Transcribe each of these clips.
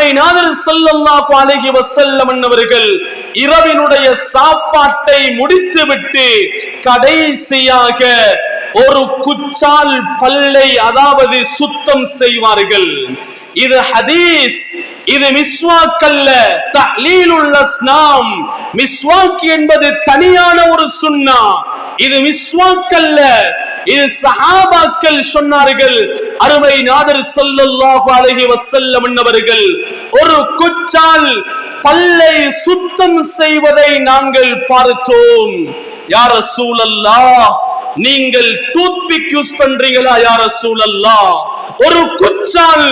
அருமை நாதர் ஸல்லல்லாஹு அலைஹி வஸல்லம் அவர்கள் இரவினுடைய சாப்பாட்டை முடித்துவிட்டு கடைசியாக ஒரு குச்சால் பல்லை அதாவது சுத்தம் செய்வார்கள். இது ஹதீஸ், இது மிஸ்வாக் அல்ல, தஹ்லீலுல் அஸ்னாம். மிஸ்வாக் என்பது தனியான ஒரு சுன்னா, இது மிஸ்வாக் அல்ல. இது சஹாபாக்கள் சொன்னார்கள். அருமை நாதர் ஸல்லல்லாஹு அலைஹி வஸல்லம் அவர்கள் ஒரு குச்சால் பல்லை சுத்தம் செய்வதை நாங்கள் பார்த்தோம். யா ரசூலல்லாஹ், நீங்கள் டூத்பிக் யூஸ் பண்றீங்களா யா ரசூலல்லாஹ்? ஒரு குச்சால்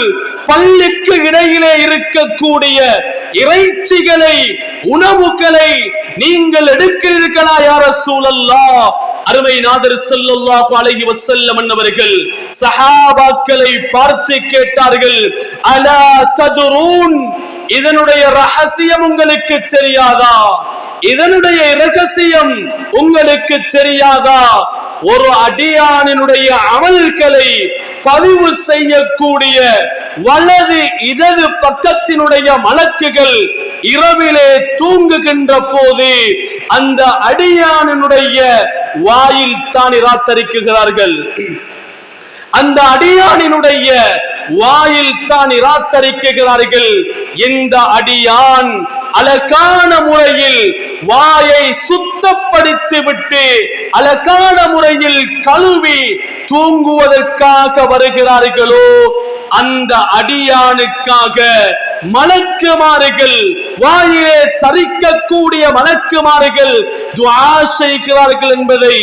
பல்லுக்கு இடையிலே இருக்கக்கூடிய இறைச்சிகளை, உணவுகளை நீங்கள் எடுக்கிறீர்களா யா ரசூலல்லாஹ்? அருமை நாதர் ஸல்லல்லாஹு அலைஹி வஸல்லம் அவர்கள் சஹாபாக்களை பார்த்து கேட்டார்கள், அலா ததுரூன், இதனுடைய ரகசியம் உங்களுக்கு தெரியாதா? இதனுடைய இரகசியம் உங்களுக்கு தெரியாதா? ஒரு அடியானினுடைய அமல்களை பதிவு செய்யக்கூடிய வலது இடது பக்கத்தினுடைய மலக்குகள் இரவிலே தூங்குகின்ற போது அந்த அடியானினுடைய வாயில் தான் இராத்தரிக்குகிறார்கள். அந்த அடியானினுடைய வாயில் தான் இராத்தரிக்குகிறார்கள். இந்த அடியான் அழகான முறையில் வாயை சுத்தப்படுத்தி விட்டு அழகான முறையில் கழுவி தூங்குவதற்காக வருகிறார்களோ, அந்த அடியானுக்காக மலக்குமார்கள், வாயிலே தரிக்கக்கூடிய மலக்குமார்கள் துஆ செய்கிறார்கள் என்பதை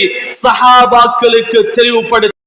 சஹாபாக்களுக்கு தெளிவுபடுத்த